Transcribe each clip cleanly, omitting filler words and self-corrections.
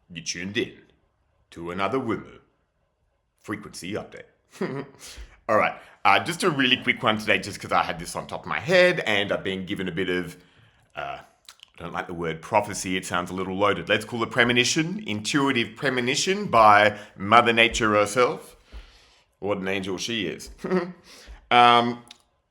You tuned in to another WOOMOO frequency update. All right, just a really quick one today, just because I had this on top of my head and I've been given a bit of, I don't like the word prophecy, it sounds a little loaded. Let's call it premonition, intuitive premonition by Mother Nature herself. What an angel she is.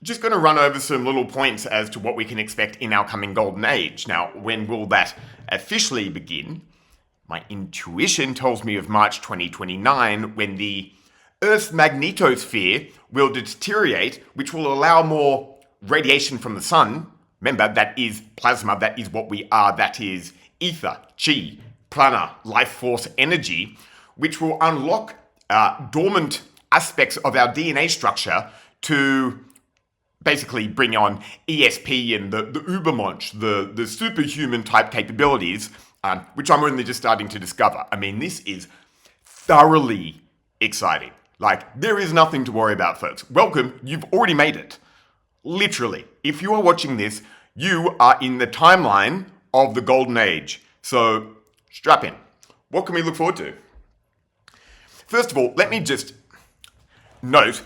Just going to run over some little points as to what we can expect in our coming golden age. Now, when will that officially begin? My intuition tells me of March 2029, when the Earth's magnetosphere will deteriorate, which will allow more radiation from the sun. Remember, that is plasma, that is what we are, that is ether, chi, prana, life force energy, which will unlock dormant aspects of our DNA structure to basically bring on ESP and the Ubermensch, the superhuman type capabilities, which I'm only just starting to discover. I mean, this is thoroughly exciting. Like, there is nothing to worry about, folks. Welcome, you've already made it. Literally, if you are watching this, you are in the timeline of the golden age. So, strap in. What can we look forward to? First of all, let me just note,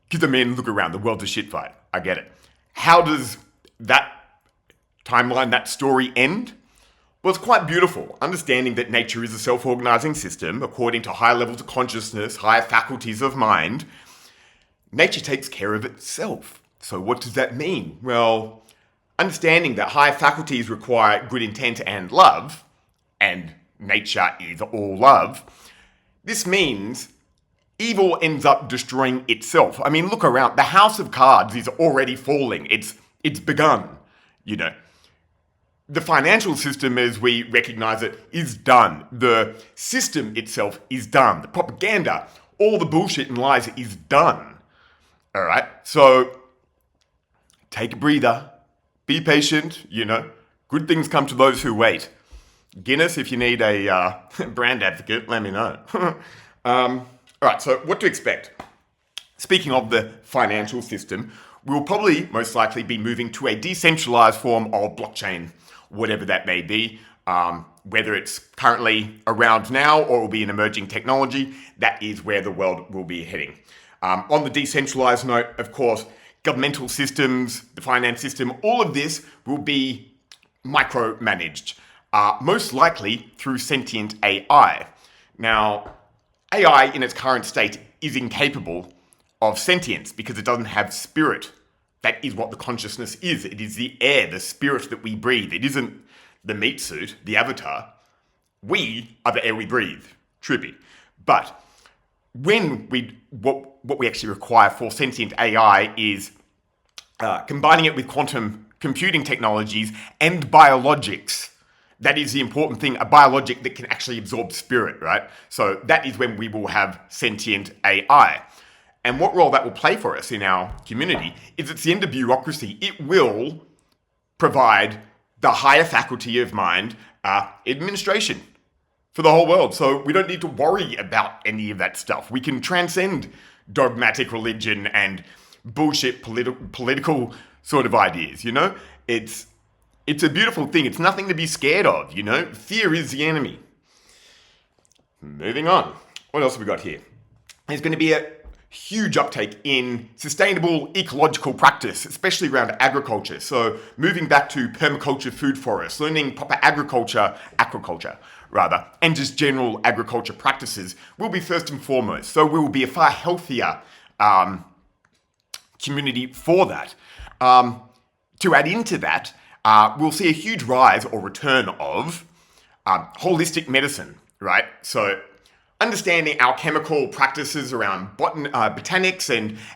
because I mean, look around, the world's a shit fight. I get it. How does that timeline, that story end? Well, it's quite beautiful, understanding that nature is a self-organizing system according to high levels of consciousness, higher faculties of mind. Nature takes care of itself. So what does that mean? Well, understanding that higher faculties require good intent and love, and nature is all love, this means evil ends up destroying itself. I mean, look around. The house of cards is already falling. It's begun, you know. The financial system, as we recognize it, is done. The system itself is done. The propaganda, all the bullshit and lies is done. All right? So, take a breather. Be patient, you know. Good things come to those who wait. Guinness, if you need a brand advocate, let me know. All right, so what to expect? Speaking of the financial system, we'll probably most likely be moving to a decentralized form of blockchain, whatever that may be, whether it's currently around now or will be an emerging technology. That is where the world will be heading. On the decentralized note, of course, governmental systems, the finance system, all of this will be micromanaged, most likely through sentient AI. Now, AI in its current state is incapable of sentience because it doesn't have spirit. That is what the consciousness is. It is the air, the spirit that we breathe. It isn't the meat suit, the avatar. We are the air we breathe. Trippy. But when what we actually require for sentient AI is combining it with quantum computing technologies and biologics. That is the important thing, a biologic that can actually absorb spirit, right? So that is when we will have sentient AI. And what role that will play for us in our community is it's the end of bureaucracy. It will provide the higher faculty of mind administration for the whole world. So we don't need to worry about any of that stuff. We can transcend dogmatic religion and bullshit political sort of ideas, you know? It's a beautiful thing. It's nothing to be scared of, you know? Fear is the enemy. Moving on. What else have we got here? There's going to be a huge uptake in sustainable ecological practice, especially around agriculture. So moving back to permaculture food forests, learning proper aquaculture, and just general agriculture practices will be first and foremost. So we will be a far healthier community for that. To add into that, we'll see a huge rise or return of holistic medicine, right? So understanding our chemical practices around botanics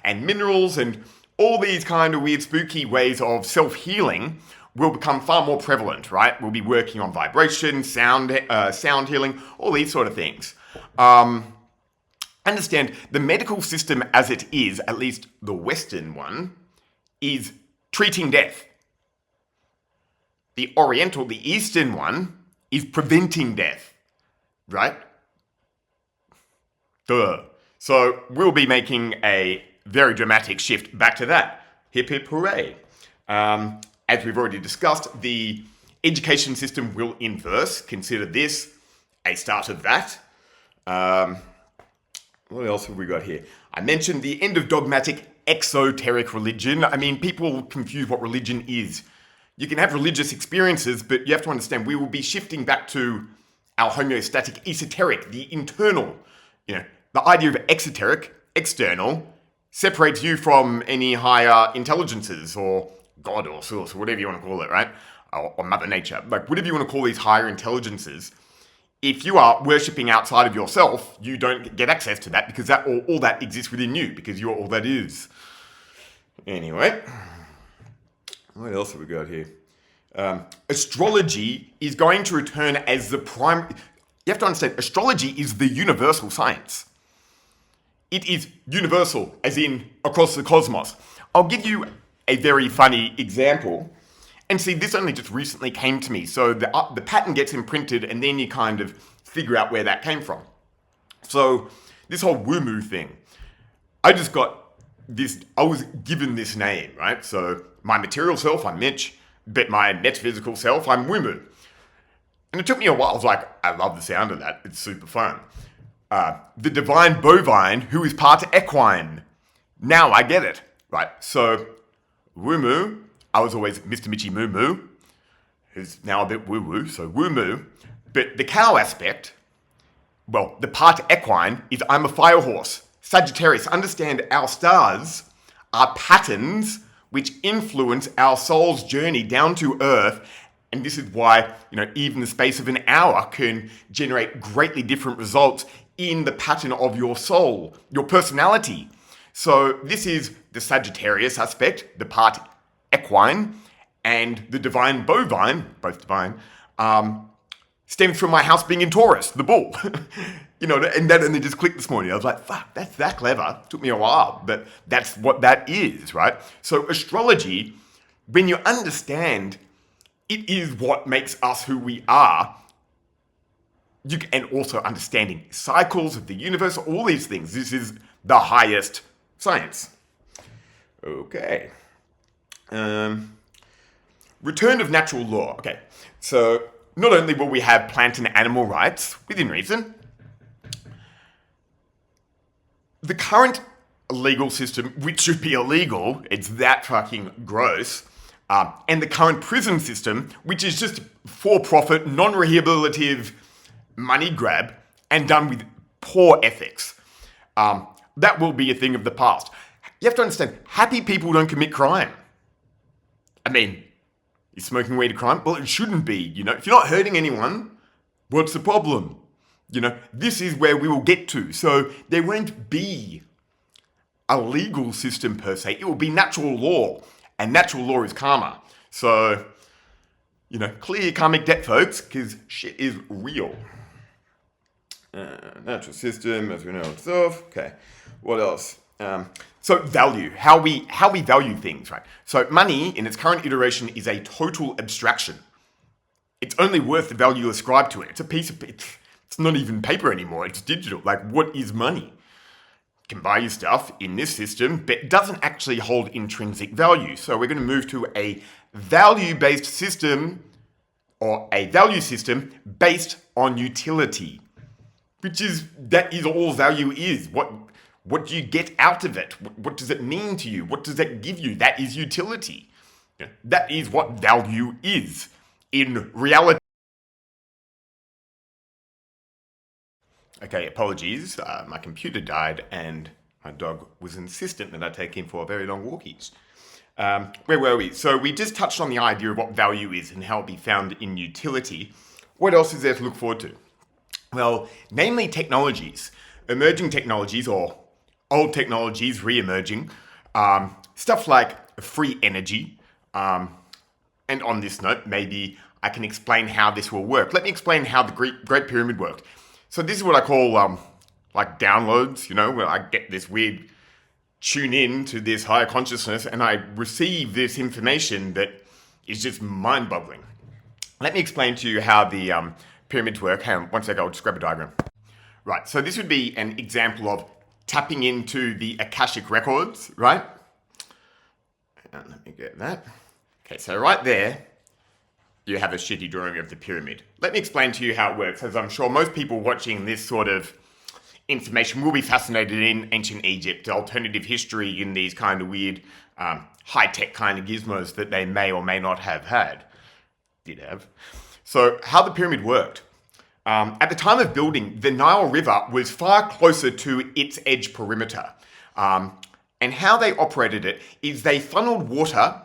and minerals and all these kind of weird, spooky ways of self-healing will become far more prevalent, right? We'll be working on vibration, sound healing, all these sort of things. Understand the medical system as it is, at least the Western one, is treating death. The Oriental, the Eastern one, is preventing death, right? Duh. So we'll be making a very dramatic shift back to that. Hip hip hooray. As we've already discussed, the education system will inverse. Consider this. a start of that. What else have we got here? I mentioned the end of dogmatic exoteric religion. I mean, people confuse what religion is. You can have religious experiences, but you have to understand we will be shifting back to our homeostatic esoteric, the internal. The idea of exoteric, external, separates you from any higher intelligences or God or source or whatever you want to call it, right? Or Mother Nature. Like, whatever you want to call these higher intelligences. If you are worshipping outside of yourself, you don't get access to that because that all that exists within you because you're all that is. Anyway, what else have we got here? Astrology is going to return as the primary. You have to understand, astrology is the universal science. It is universal, as in across the cosmos. I'll give you a very funny example. And see, this only just recently came to me. So the pattern gets imprinted and then you kind of figure out where that came from. So this whole WOOMOO thing, I was given this name, right? So my material self, I'm Mitch, but my metaphysical self, I'm WOOMOO. And it took me a while. I was like, I love the sound of that. It's super fun. The divine bovine, who is part equine. Now I get it, right? So WOOMOO, I was always Mr. Mitchy Moo Moo, who's now a bit woo-woo, so WOOMOO. But the cow aspect, well, the part equine is I'm a fire horse. Sagittarius, understand our stars are patterns which influence our soul's journey down to earth. And this is why, even the space of an hour can generate greatly different results in the pattern of your soul, your personality. So this is the Sagittarius aspect, the part equine, and the divine bovine, both divine, stems from my house being in Taurus, the bull. And that only just clicked this morning. I was like, fuck, that's that clever. It took me a while, but that's what that is, right? So astrology, when you understand it is what makes us who we are, and also understanding cycles of the universe, all these things, this is the highest science. Okay. Return of natural law. Okay, so not only will we have plant and animal rights, within reason, the current legal system, which should be illegal, it's that fucking gross, and the current prison system, which is just for-profit, non-rehabilitative money grab, and done with poor ethics. That will be a thing of the past. You have to understand, happy people don't commit crime. I mean, is smoking weed a crime? Well, it shouldn't be, If you're not hurting anyone, what's the problem? This is where we will get to. So there won't be a legal system per se. It will be natural law. And natural law is karma. So, clear your karmic debt, folks, because shit is real. Natural system, as we know itself. Okay, what else? So value, how we value things, right? So money in its current iteration is a total abstraction. It's only worth the value you ascribe to it. It's a piece of it's not even paper anymore. It's digital. Like, what is money? You can buy you stuff in this system, but it doesn't actually hold intrinsic value. So we're going to move to a value-based system, or a value system based on utility, that is all value is. What do you get out of it? What does it mean to you? What does that give you? That is utility. That is what value is in reality. Okay, apologies. My computer died and my dog was insistent that I take him for very long walkies. Where were we? So we just touched on the idea of what value is and how it be found in utility. What else is there to look forward to? Well, namely technologies. Emerging technologies, or old technologies re-emerging. Stuff like free energy. And on this note, maybe I can explain how this will work. Let me explain how the Great Pyramid worked. So this is what I call like downloads, where I get this weird tune in to this higher consciousness and I receive this information that is just mind-boggling. Let me explain to you how the pyramids work. Hang on, one sec, I'll just grab a diagram. Right, so this would be an example of tapping into the Akashic records, right? And let me get that. Okay, so right there, you have a shitty drawing of the pyramid. Let me explain to you how it works, as I'm sure most people watching this sort of information will be fascinated in ancient Egypt, alternative history, in these kind of weird, high-tech kind of gizmos that they may or may not have had. Did have. So, how the pyramid worked. At the time of building, the Nile River was far closer to its edge perimeter. And how they operated it is they funneled water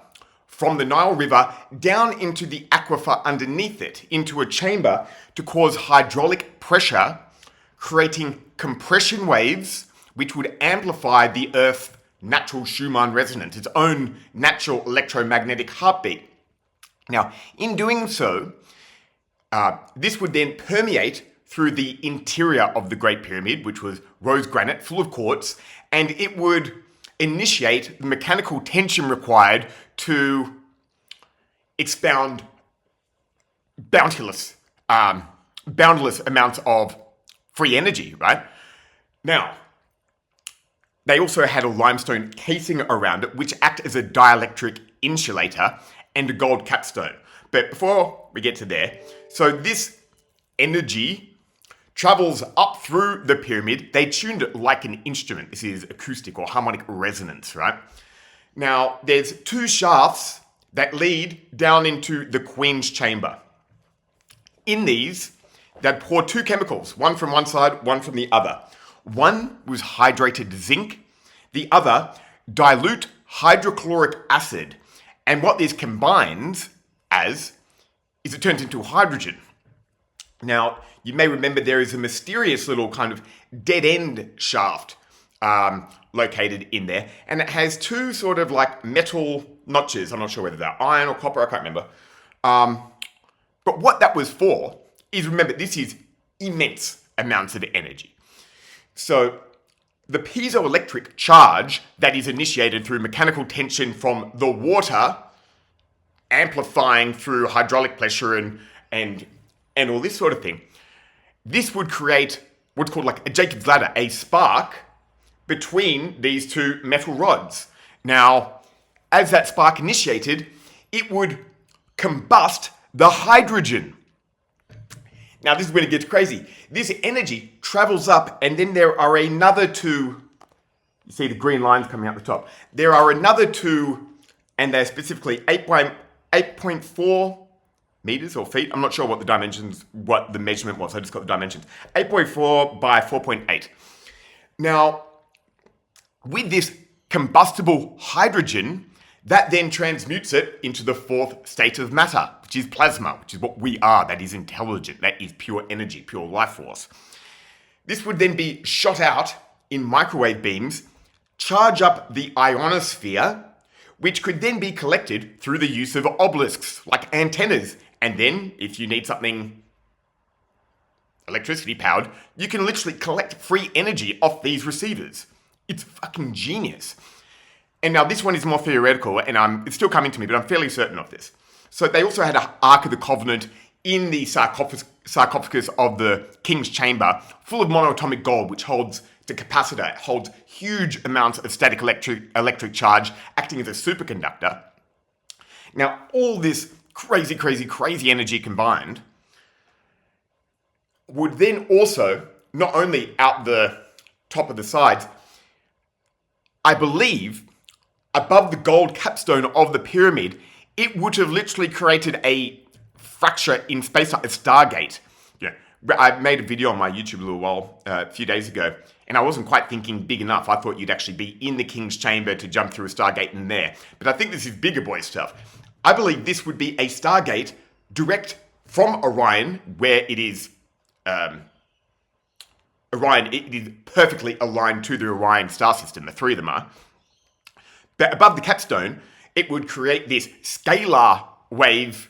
from the Nile River down into the aquifer underneath it, into a chamber to cause hydraulic pressure, creating compression waves which would amplify the Earth's natural Schumann resonance, its own natural electromagnetic heartbeat. Now, in doing so, this would then permeate through the interior of the Great Pyramid, which was rose granite full of quartz, and it would initiate the mechanical tension required to expound boundless amounts of free energy, right? Now, they also had a limestone casing around it, which acted as a dielectric insulator, and a gold capstone. But before we get to there, so this energy travels up through the pyramid. They tuned it like an instrument. This is acoustic or harmonic resonance, right? Now, there's two shafts that lead down into the Queen's chamber. In these, they'd pour two chemicals, one from one side, one from the other. One was hydrated zinc, the other dilute hydrochloric acid. And what this combines as is it turns into hydrogen. Now, you may remember there is a mysterious little kind of dead-end shaft located in there, and it has two sort of like metal notches. I'm not sure whether they're iron or copper, I can't remember. But what that was for is, remember, this is immense amounts of energy. So the piezoelectric charge that is initiated through mechanical tension from the water amplifying through hydraulic pressure and all this sort of thing, this would create what's called like a Jacob's ladder, a spark between these two metal rods. Now, as that spark initiated, it would combust the hydrogen. Now, this is when it gets crazy. This energy travels up, and then there are another two. You see the green lines coming out the top. There are another two, and they're specifically 8.4 meters or feet. I'm not sure what the measurement was. I just got the dimensions. 8.4 by 4.8. Now, with this combustible hydrogen, that then transmutes it into the fourth state of matter, which is plasma, which is what we are. That is intelligent. That is pure energy, pure life force. This would then be shot out in microwave beams, charge up the ionosphere, which could then be collected through the use of obelisks, like antennas. And then, if you need something electricity powered, you can literally collect free energy off these receivers. It's fucking genius. And now this one is more theoretical, and it's still coming to me, but I'm fairly certain of this. So they also had an Ark of the Covenant in the sarcophagus of the King's Chamber, full of monoatomic gold, which holds the capacitor. It holds huge amounts of static electric charge, acting as a superconductor. Now, all this crazy energy combined would then also, not only out the top of the sides, I believe, above the gold capstone of the pyramid, it would have literally created a fracture in space, like a Stargate. Yeah, I made a video on my YouTube a few days ago, and I wasn't quite thinking big enough. I thought you'd actually be in the King's Chamber to jump through a Stargate in there. But I think this is bigger boy stuff. I believe this would be a Stargate direct from Orion, where it is it is perfectly aligned to the Orion star system. The three of them are. But above the capstone, it would create this scalar wave,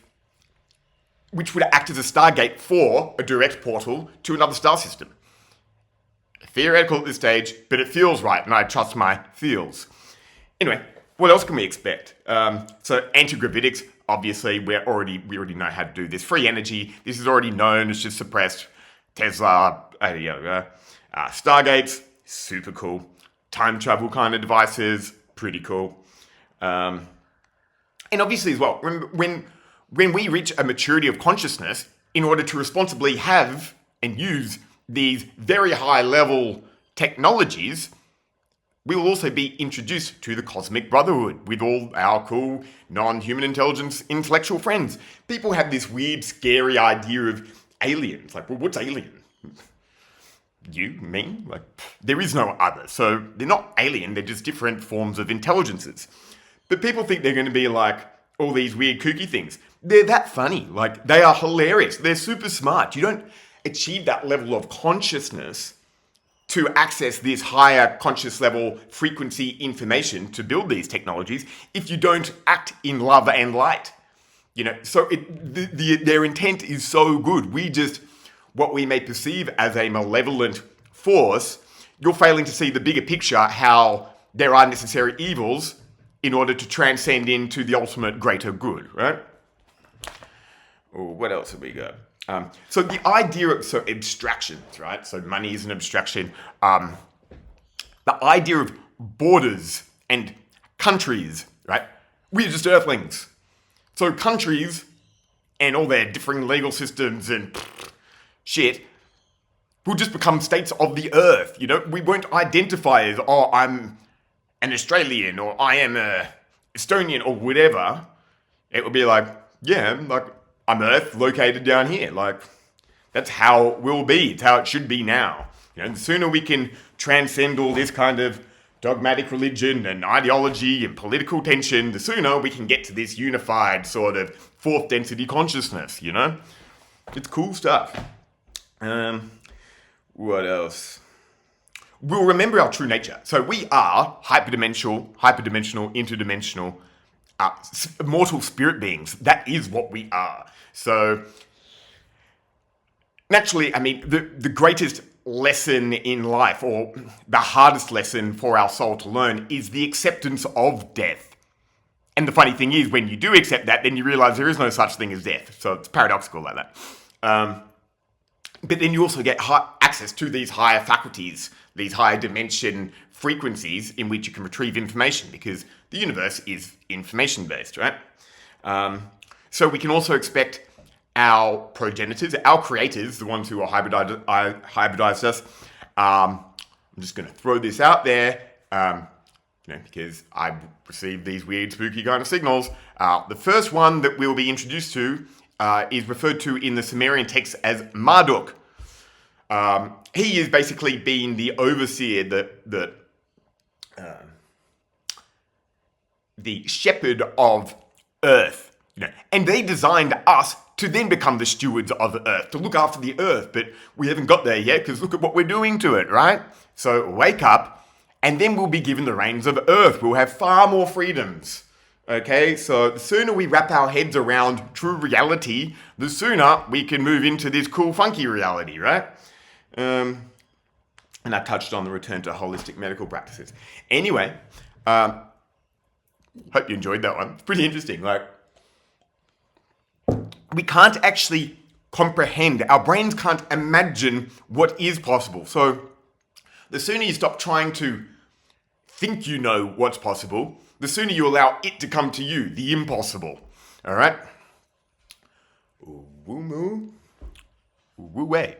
which would act as a Stargate for a direct portal to another star system. Theoretical at this stage, but it feels right, and I trust my feels. Anyway, what else can we expect? So antigravitics, obviously, we already know how to do this. Free energy, this is already known, it's just suppressed. Tesla, Stargates, super cool. Time travel kind of devices, pretty cool. And obviously as well, when when we reach a maturity of consciousness, in order to responsibly have and use these very high level technologies, we will also be introduced to the cosmic brotherhood with all our cool non-human intelligence intellectual friends. People have this weird, scary idea of aliens. Like, well, what's alien? You, me? Like, there is no other. So they're not alien, they're just different forms of intelligences. But people think they're going to be like all these weird kooky things. They're that funny. Like, they are hilarious. They're super smart. You don't achieve that level of consciousness to access this higher conscious level frequency information to build these technologies if you don't act in love and light. So their intent is so good. We just, what we may perceive as a malevolent force, you're failing to see the bigger picture, how there are necessary evils in order to transcend into the ultimate greater good, right? Oh, what else have we got? So the idea of abstractions, right? So money is an abstraction. The idea of borders and countries, right? We're just earthlings. So countries and all their differing legal systems and shit will just become states of the earth. We won't identify as, oh, I'm an Australian or I am a Estonian or whatever. It will be like, yeah, like, I'm Earth located down here. Like, that's how it will be. It's how it should be now. The sooner we can transcend all this kind of dogmatic religion and ideology and political tension, the sooner we can get to this unified sort of fourth density consciousness, It's cool stuff. What else? We'll remember our true nature. So we are hyperdimensional, interdimensional, mortal spirit beings. That is what we are. So naturally, I mean, the greatest lesson in life, or the hardest lesson for our soul to learn, is the acceptance of death. And the funny thing is, when you do accept that, then you realize there is no such thing as death. So it's paradoxical like that. But then you also get access to these higher faculties, these higher dimension frequencies in which you can retrieve information, because the universe is information-based, right? So we can also expect our progenitors, our creators, the ones who are hybridized us. I'm just going to throw this out there, because I received these weird, spooky kind of signals. The first one that we'll be introduced to is referred to in the Sumerian text as Marduk. He is basically being the overseer, the shepherd of Earth. And they designed us to then become the stewards of the Earth, to look after the Earth, but we haven't got there yet because look at what we're doing to it, right? So wake up, and then we'll be given the reins of Earth. We'll have far more freedoms. Okay, so the sooner we wrap our heads around true reality, the sooner we can move into this cool, funky reality, right? And I touched on the return to holistic medical practices. Anyway, hope you enjoyed that one. It's pretty interesting. Like, we can't actually comprehend, our brains can't imagine what is possible. So the sooner you stop trying to think you know what's possible, the sooner you allow it to come to you, the impossible. All right? WOOMOO. Woo-way.